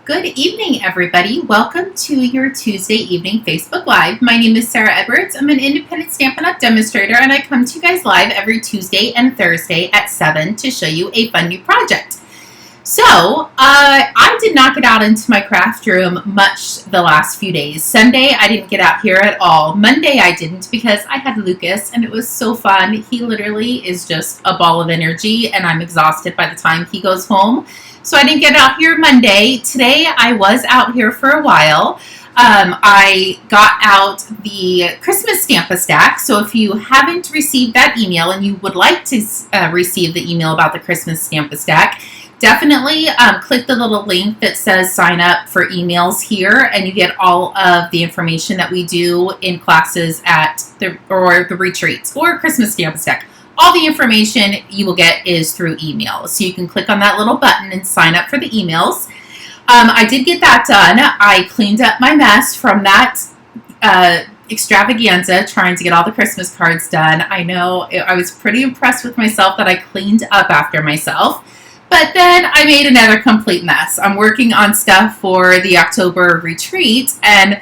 Good evening, everybody. Welcome to your Tuesday evening Facebook Live. My name is Sarah Edwards. I'm an independent Stampin' Up! Demonstrator, and I come to you guys live every Tuesday and Thursday at 7 to show you a fun new project. So, I did not get out into my craft room much the last few days. Sunday, I didn't get out here at all. Monday, I didn't because I had Lucas, and it was so fun. He literally is just a ball of energy, and I'm exhausted by the time he goes home. So I didn't get out here Monday. Today, I was out here for a while. I got out the Christmas Stamp-A-Stack. So if you haven't received that email and you would like to receive the email about the Christmas Stamp-A-Stack, definitely click the little link that says sign up for emails here, and you get all of the information that we do in classes at the retreats or Christmas Stamp-A-Stack. All the information you will get is through email. So you can click on that little button and sign up for the emails. I did get that done. I cleaned up my mess from that extravaganza trying to get all the Christmas cards done. I know I was pretty impressed with myself that I cleaned up after myself. But then I made another complete mess. I'm working on stuff for the October retreat, and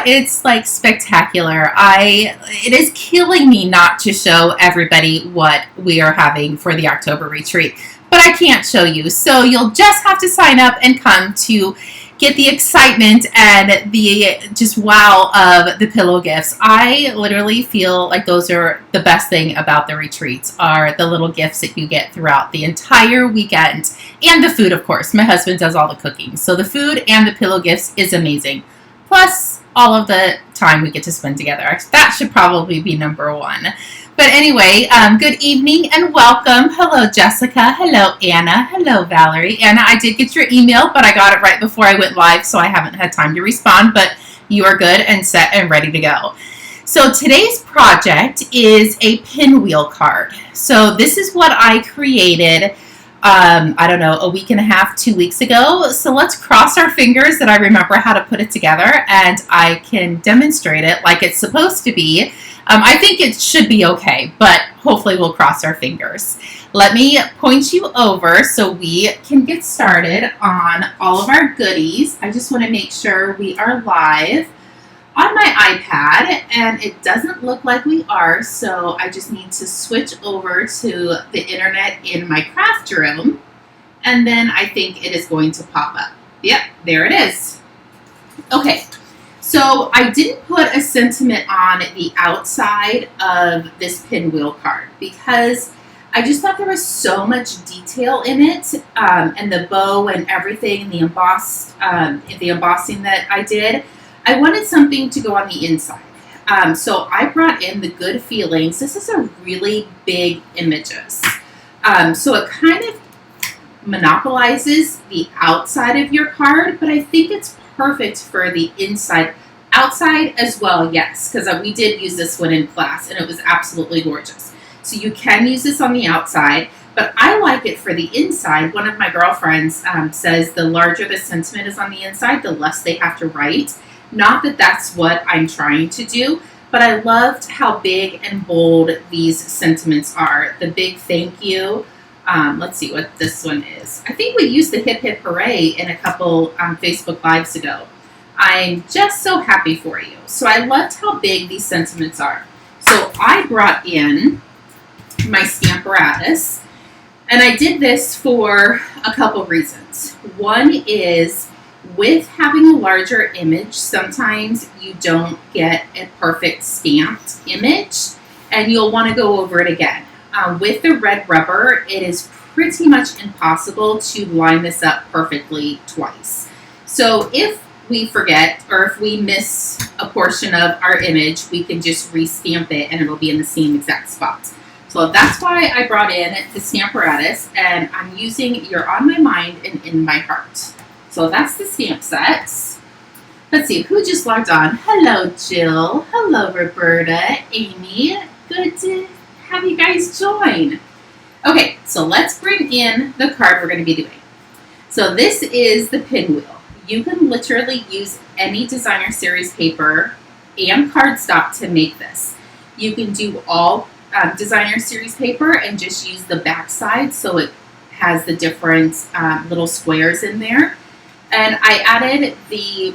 it's like spectacular. It is killing me not to show everybody what we are having for the October retreat, but I can't show you. So you'll just have to sign up and come to get the excitement and the just wow of the pillow gifts. I literally feel like those are the best thing about the retreats, are the little gifts that you get throughout the entire weekend. And the food, of course. My husband does all the cooking. So the food and the pillow gifts is amazing. Plus, all of the time we get to spend together. That should probably be number one. But anyway, good evening and welcome. Hello, Jessica. Hello, Anna. Hello, Valerie. Anna, I did get your email, but I got it right before I went live, so I haven't had time to respond. But you are good and set and ready to go. So today's project is a pinwheel card. So this is what I created I don't know, a week and a half, 2 weeks ago. So let's cross our fingers that I remember how to put it together and I can demonstrate it like it's supposed to be. I think it should be okay, but hopefully we'll cross our fingers. Let me point you over so we can get started on all of our goodies. I just want to make sure we are live on my iPad, and it doesn't look like we are, so I just need to switch over to the internet in my craft room, and then I think it is going to pop up. Yep, there it is. Okay, so I didn't put a sentiment on the outside of this pinwheel card because I just thought there was so much detail in it, and the bow and everything, and the embossing that I did. I wanted something to go on the inside. So I brought in the Good Feelings. This is a really big images. So it kind of monopolizes the outside of your card, but I think it's perfect for the inside. Outside as well, yes, because we did use this one in class, and it was absolutely gorgeous. So you can use this on the outside, but I like it for the inside. One of my girlfriends says the larger the sentiment is on the inside, the less they have to write. Not that that's what I'm trying to do, but I loved how big and bold these sentiments are. The big thank you. Let's see what this one is. I think we used the hip hip hooray in a couple Facebook Lives ago. I'm just so happy for you. So I loved how big these sentiments are. So I brought in my Stamparatus, and I did this for a couple reasons. One is, with having a larger image, sometimes you don't get a perfect stamped image, and you'll want to go over it again. With the red rubber, it is pretty much impossible to line this up perfectly twice. So if we forget, or if we miss a portion of our image, we can just re-stamp it and it'll be in the same exact spot. So that's why I brought in the Stamparatus, and I'm using You're on My Mind and In My Heart. So that's the stamp sets. Let's see, who just logged on? Hello, Jill. Hello, Roberta. Amy. Good to have you guys join. Okay, so let's bring in the card we're going to be doing. So this is the pinwheel. You can literally use any designer series paper and cardstock to make this. You can do all designer series paper and just use the back side so it has the different little squares in there. And I added the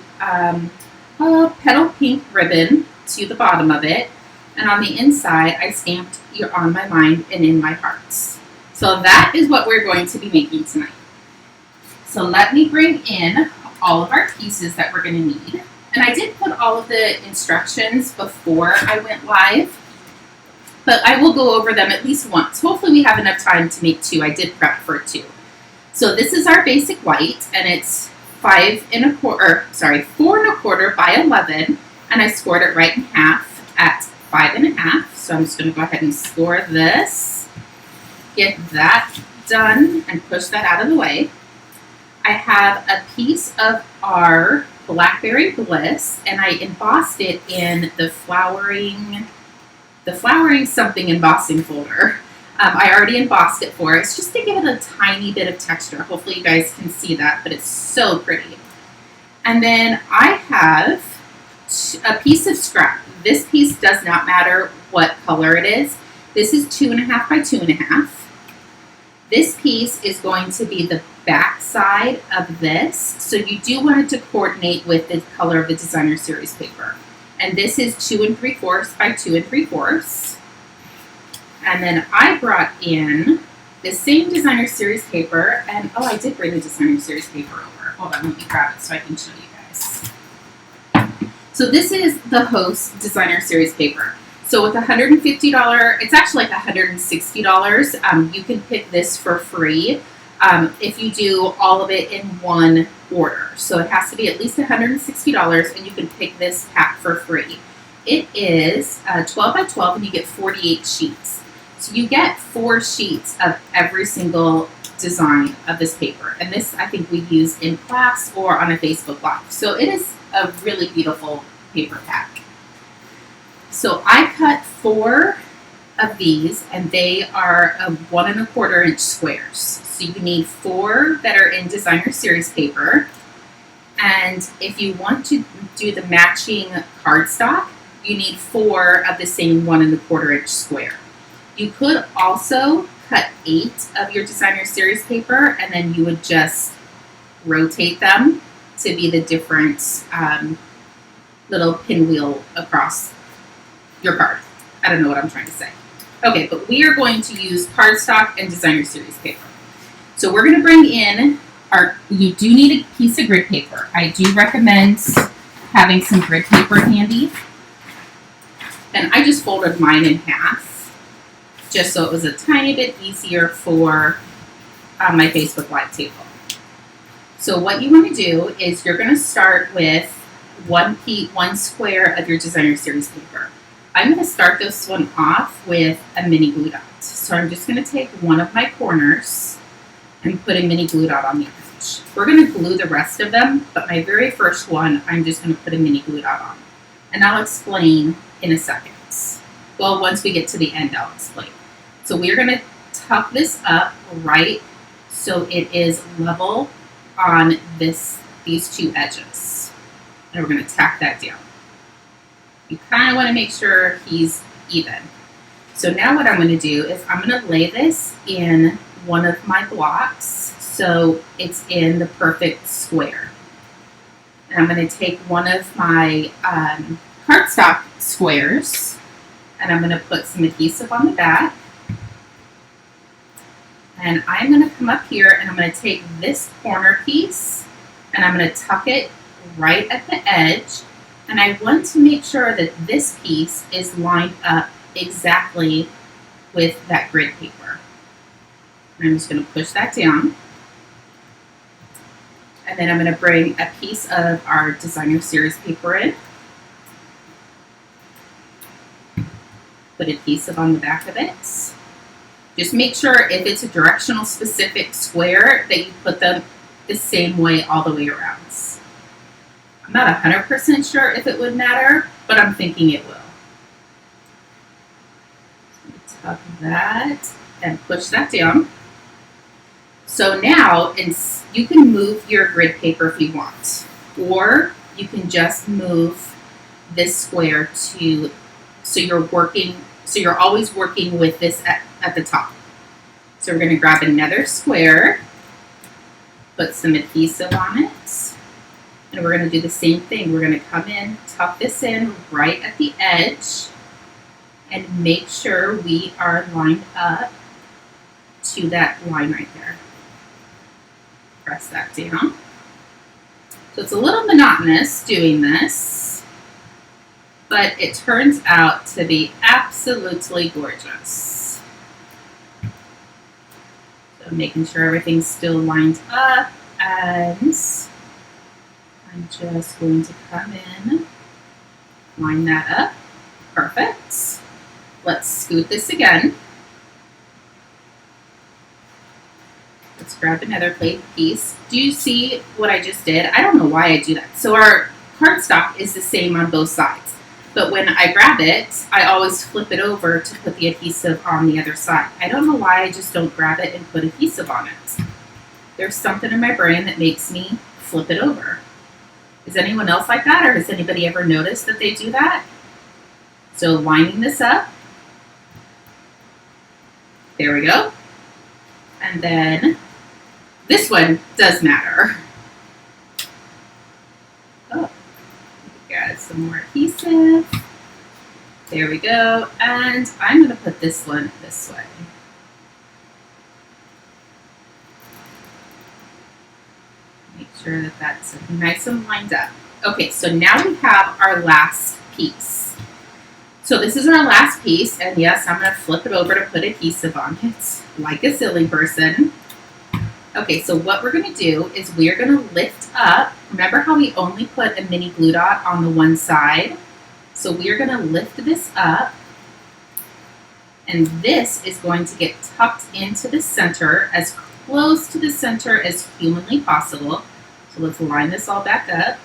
petal pink ribbon to the bottom of it. And on the inside, I stamped "You're on my mind and in my hearts." So that is what we're going to be making tonight. So let me bring in all of our pieces that we're going to need. And I did put all of the instructions before I went live, but I will go over them at least once. Hopefully we have enough time to make 2. I did prep for 2. So this is our basic white, and it's 4 1/4 by 11, and I scored it right in half at 5 1/2. So I'm just going to go ahead and score this, get that done, and push that out of the way. I have a piece of our Blackberry Bliss, and I embossed it in the flowering something embossing folder. I already embossed it for us just to give it a tiny bit of texture. Hopefully you guys can see that, but it's so pretty. And then I have a piece of scrap. This piece does not matter what color it is. This is 2.5 by 2.5. This piece is going to be the back side of this, so you do want it to coordinate with the color of the designer series paper. And this is 2 3/4 by 2 3/4. And then I brought in the same designer series paper, and I did bring the designer series paper over. Hold on, let me grab it so I can show you guys. So this is the Host designer series paper. So with $150, it's actually like $160. You can pick this for free if you do all of it in one order. So it has to be at least $160, and you can pick this pack for free. It is 12 by 12, and you get 48 sheets. So you get 4 sheets of every single design of this paper. And this I think we use in class or on a Facebook Live. So it is a really beautiful paper pack. So I cut 4 of these, and they are 1 1/4 inch squares. So you need 4 that are in designer series paper. And if you want to do the matching cardstock, you need 4 of the same 1 1/4 inch square. You could also cut 8 of your designer series paper, and then you would just rotate them to be the different little pinwheel across your card. I don't know what I'm trying to say. Okay, but we are going to use cardstock and designer series paper. So we're going to bring in you do need a piece of grid paper. I do recommend having some grid paper handy. And I just folded mine in half, just so it was a tiny bit easier for my Facebook Live table. So what you want to do is you're going to start with one square of your designer series paper. I'm going to start this one off with a mini glue dot. So I'm just going to take one of my corners and put a mini glue dot on the edge. We're going to glue the rest of them, but my very first one, I'm just going to put a mini glue dot on. And I'll explain in a second. Well, once we get to the end, I'll explain. So we're going to tuck this up right so it is level on these 2 edges. And we're going to tack that down. You kind of want to make sure he's even. So now what I'm going to do is I'm going to lay this in one of my blocks so it's in the perfect square. And I'm going to take one of my cardstock squares, and I'm going to put some adhesive on the back. And I'm going to come up here, and I'm going to take this corner piece, and I'm going to tuck it right at the edge. And I want to make sure that this piece is lined up exactly with that grid paper. And I'm just going to push that down. And then I'm going to bring a piece of our designer series paper in. Put adhesive on the back of it. Just make sure if it's a directional specific square that you put them the same way all the way around. I'm not 100% sure if it would matter, but I'm thinking it will. So tuck that and push that down. So now you can move your grid paper if you want, or you can just move this square so you're always working with this at the top. So we're going to grab another square, put some adhesive on it. And we're going to do the same thing. We're going to come in, tuck this in right at the edge, and make sure we are lined up to that line right there. Press that down. So it's a little monotonous doing this, but it turns out to be absolutely gorgeous. So making sure everything's still lined up, and I'm just going to come in, line that up. Perfect. Let's scoot this again. Let's grab another plate piece. Do you see what I just did? I don't know why I do that. So our cardstock is the same on both sides, but when I grab it, I always flip it over to put the adhesive on the other side. I don't know why I just don't grab it and put adhesive on it. There's something in my brain that makes me flip it over. Is anyone else like that, or has anybody ever noticed that they do that? So lining this up. There we go. And then this one does matter. Oh, got some more adhesive. There we go. And I'm going to put this one this way. Make sure that that's nice and lined up. Okay, so now we have our last piece. So this is our last piece, and yes, I'm going to flip it over to put adhesive on it, like a silly person. Okay, so what we're going to do is we're going to lift up. Remember how we only put a mini glue dot on the one side? So we're going to lift this up, and this is going to get tucked into the center, as close to the center as humanly possible. So let's line this all back up.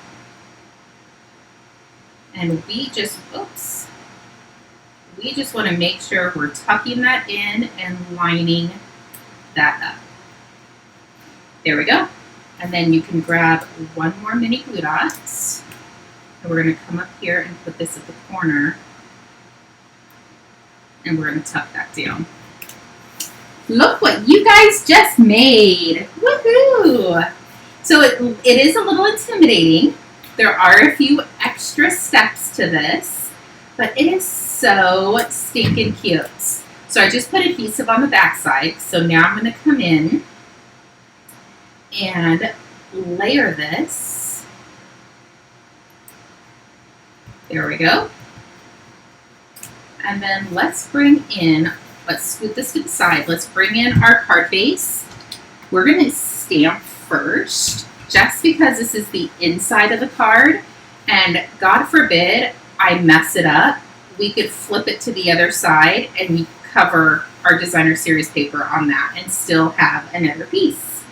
And we just want to make sure we're tucking that in and lining that up. There we go. And then you can grab one more mini glue dot. And we're going to come up here and put this at the corner. And we're going to tuck that down. Look what you guys just made. Woohoo! So it is a little intimidating. There are a few extra steps to this, but it is so stinking cute. So I just put adhesive on the back side. So now I'm going to come in and layer this. There we go. And then let's scoot this to the side. Let's bring in our card base. We're going to stamp first, just because this is the inside of the card, and God forbid I mess it up, we could flip it to the other side and we cover our designer series paper on that and still have another piece.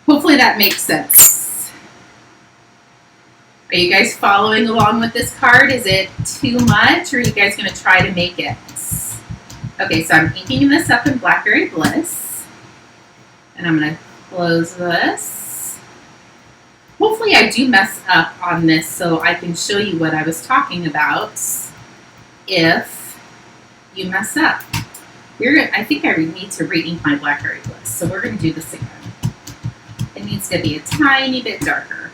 Hopefully that makes sense. Are you guys following along with this card? Is it too much, or are you guys going to try to make it? Okay, so I'm inking this up in Blackberry Bliss, and I'm going to close this. Hopefully I do mess up on this so I can show you what I was talking about if you mess up. I think I need to re-ink my Blackberry Bliss, so we're going to do this again. It needs to be a tiny bit darker.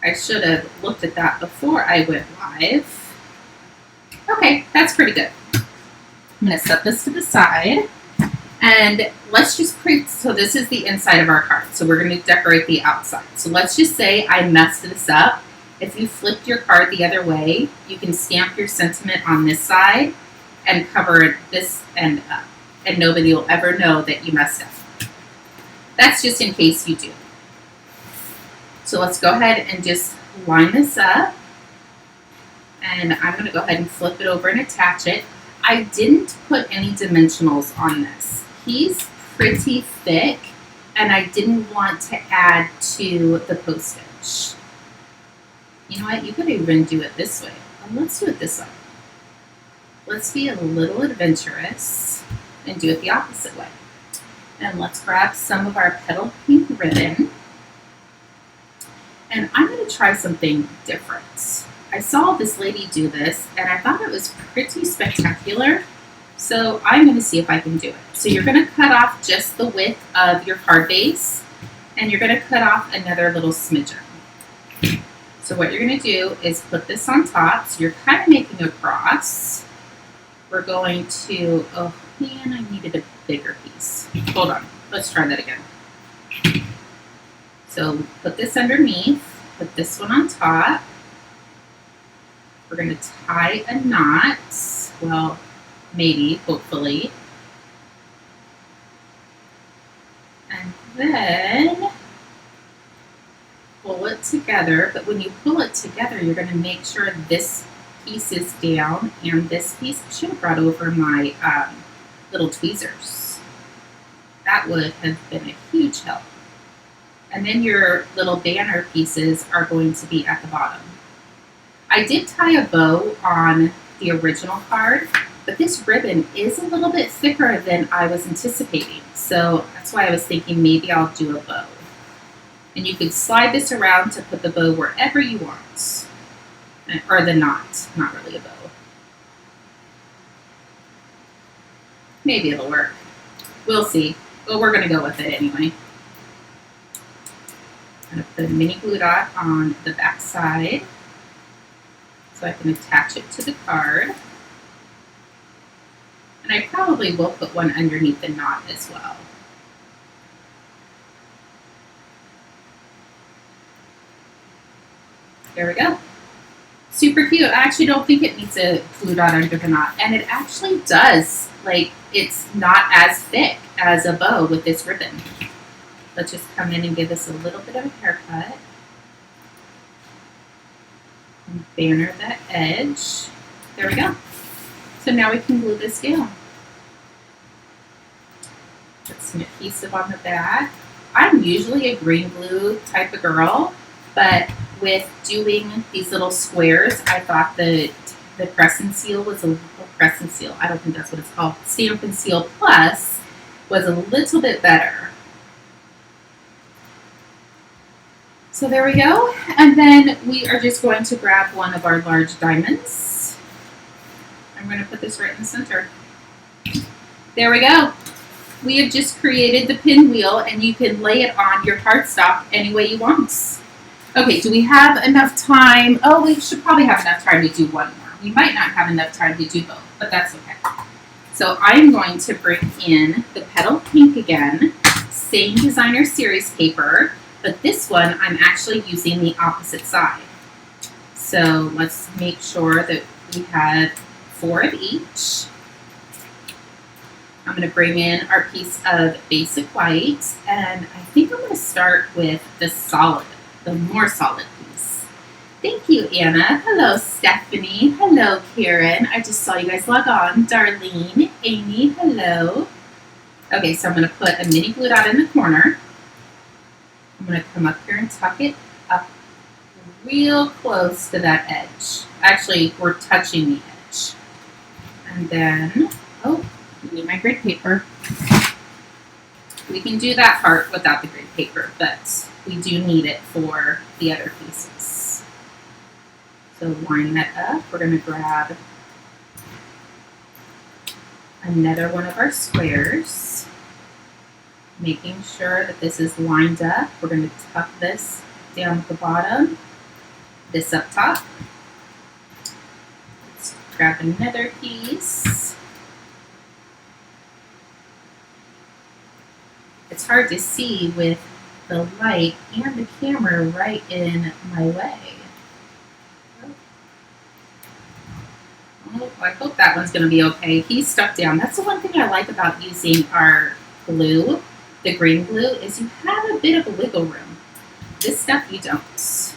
I should have looked at that before I went live. Okay, that's pretty good. I'm going to set this to the side. And let's just so this is the inside of our card. So we're going to decorate the outside. So let's just say I messed this up. If you flipped your card the other way, you can stamp your sentiment on this side and cover this end up. And nobody will ever know that you messed up. That's just in case you do. So let's go ahead and just line this up. And I'm going to go ahead and flip it over and attach it. I didn't put any dimensionals on this. He's pretty thick, and I didn't want to add to the postage. You know what? You could even do it this way. Let's do it this way. Let's be a little adventurous and do it the opposite way. And let's grab some of our petal pink ribbon. And I'm going to try something different. I saw this lady do this, and I thought it was pretty spectacular. So I'm going to see if I can do it. So you're going to cut off just the width of your card base, And you're going to cut off another little smidgen. So what you're going to do is put this on top. So you're kind of making a cross. We're going to, oh man, I needed a bigger piece. Hold on, let's try that again. So put this underneath, put this one on top. We're going to tie a knot. Well, maybe, hopefully. And then pull it together, but when you pull it together, you're going to make sure this piece is down and this piece. I should have brought over my little tweezers. That would have been a huge help. And then your little banner pieces are going to be at the bottom. I did tie a bow on the original card, but this ribbon is a little bit thicker than I was anticipating. So that's why I was thinking maybe I'll do a bow. And you could slide this around to put the bow wherever you want. Or the knot, not really a bow. Maybe it'll work. We'll see. But we're going to go with it anyway. I'm going to put a mini glue dot on the back side so I can attach it to the card. And I probably will put one underneath the knot as well. There we go. Super cute. I actually don't think it needs a glue dot under the knot. And it actually does. Like, it's not as thick as a bow with this ribbon. Let's just come in and give this a little bit of a haircut. And banner that edge. There we go. So now we can glue this down. Put some adhesive on the back. I'm usually a green glue type of girl, but with doing these little squares, I thought the crescent seal was a crescent seal. I don't think that's what it's called. Stampin' Seal Plus was a little bit better. So there we go. And then we are just going to grab one of our large diamonds. I'm going to put this right in the center. There we go. We have just created the pinwheel, and you can lay it on your cardstock any way you want. Okay, do we have enough time? Oh, we should probably have enough time to do one more. We might not have enough time to do both, but that's okay. So I'm going to bring in the Petal Pink again, same designer series paper, but this one I'm actually using the opposite side. So let's make sure that we have 4 of each. I'm going to bring in our piece of basic white, and I think I'm going to start with the more solid piece. Thank you, Anna. Hello, Stephanie. Hello, Karen. I just saw you guys log on. Darlene, Amy, hello. Okay, so I'm going to put a mini glue dot in the corner. I'm going to come up here and tuck it up real close to that edge. Actually, we're touching the edge. And then, oh, I need my grid paper. We can do that part without the grid paper, but we do need it for the other pieces. So line that up. We're going to grab another one of our squares, making sure that this is lined up. We're going to tuck this down at the bottom, this up top. Let's grab another piece. It's hard to see with the light and the camera right in my way. Oh, I hope that one's going to be okay. He's stuck down. That's the one thing I like about using our glue, the green glue, is you have a bit of a wiggle room. This stuff you don't. So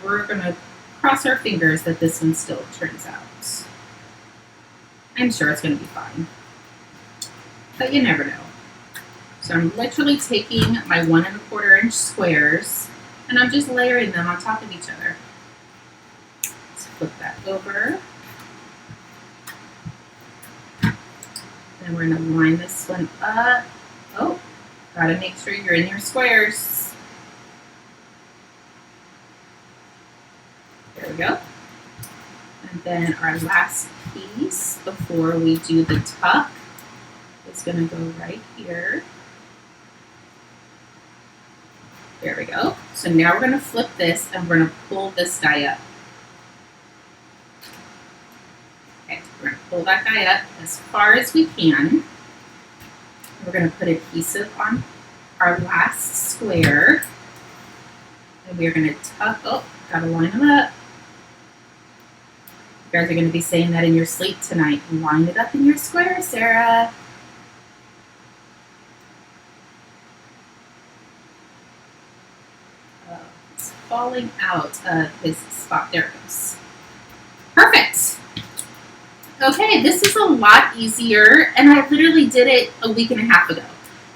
we're going to cross our fingers that this one still turns out. I'm sure it's going to be fine, but you never know. So I'm literally taking my 1 1/4 inch squares and I'm just layering them on top of each other. Let's flip that over. Then we're going to line this one up. Oh, gotta make sure you're in your squares. There we go. And then our last piece before we do the tuck is is going to go right here. There we go. So now we're going to flip this and we're going to pull this guy up. Okay, we're going to pull that guy up as far as we can. We're going to put adhesive on our last square. And we're going to tuck, oh, gotta line them up. You guys are going to be saying that in your sleep tonight. Line it up in your square, Sarah. Oh, it's falling out of his spot. There it goes. Perfect. Okay, this is a lot easier, and I literally did it a week and a half ago.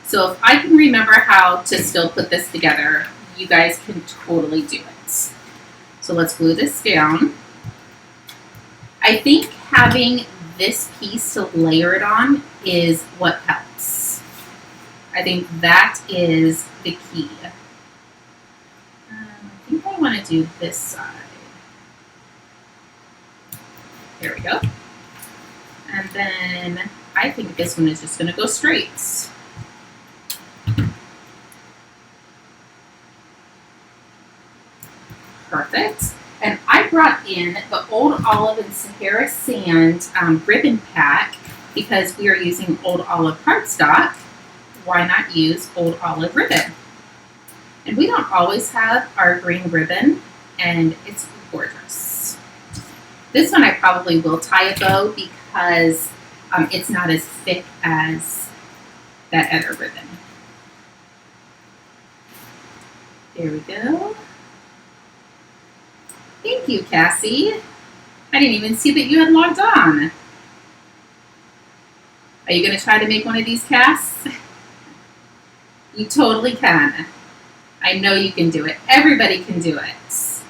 So if I can remember how to still put this together, you guys can totally do it. So let's glue this down. I think having this piece to layer it on is what helps. I think that is the key. I think I want to do this side. There we go. And then I think this one is just going to go straight. Perfect. And I brought in the Old Olive and Sahara Sand ribbon pack because we are using Old Olive cardstock. Why not use Old Olive ribbon? And we don't always have our green ribbon, and it's gorgeous. This one I probably will tie a bow because it's not as thick as that other ribbon. There we go. Thank you, Cassie. I didn't even see that you had logged on. Are you going to try to make one of these casts? You totally can. I know you can do it. Everybody can do it.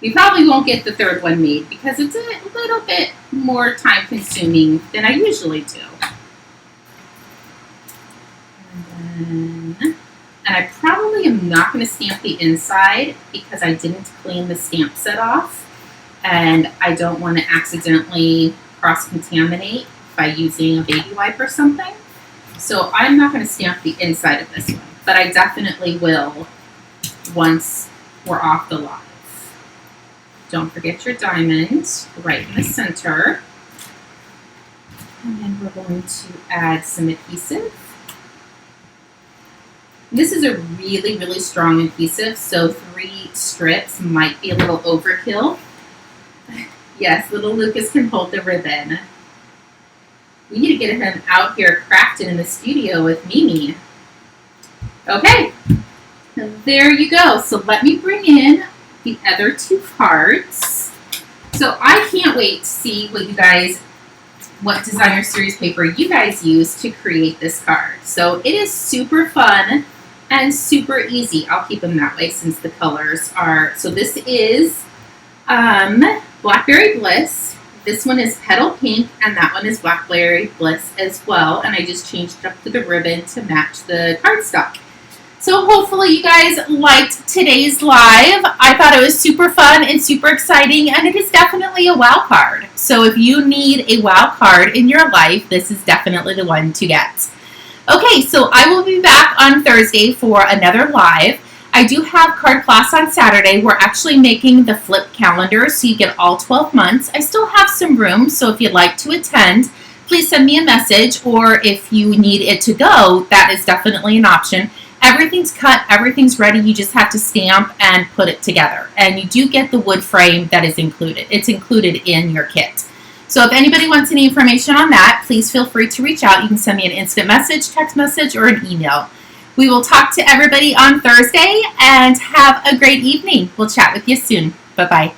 You probably won't get the third one made because it's a little bit more time consuming than I usually do. And I probably am not going to stamp the inside because I didn't clean the stamp set off. And I don't want to accidentally cross-contaminate by using a baby wipe or something. So I'm not going to stamp the inside of this one. But I definitely will once we're off the live. Don't forget your diamond right in the center. And then we're going to add some adhesive. This is a really, really strong adhesive, so 3 strips might be a little overkill. Yes, little Lucas can hold the ribbon. We need to get him out here crafting in the studio with Mimi. Okay, there you go. So let me bring in the other 2 cards. So I can't wait to see what designer series paper you guys use to create this card. So it is super fun and super easy. I'll keep them that way since the colors are, so this is Blackberry Bliss. This one is Petal Pink, and that one is Blackberry Bliss as well. And I just changed it up to the ribbon to match the cardstock. So hopefully you guys liked today's live. I thought it was super fun and super exciting, and it is definitely a wow card. So if you need a wow card in your life, this is definitely the one to get. Okay, so I will be back on Thursday for another live. I do have card class on Saturday. We're actually making the flip calendar so you get all 12 months. I still have some room, so if you'd like to attend, please send me a message, or if you need it to go, that is definitely an option. Everything's cut, everything's ready. You just have to stamp and put it together. And you do get the wood frame that is included. It's included in your kit. So if anybody wants any information on that, please feel free to reach out. You can send me an instant message, text message, or an email. We will talk to everybody on Thursday, and have a great evening. We'll chat with you soon. Bye-bye.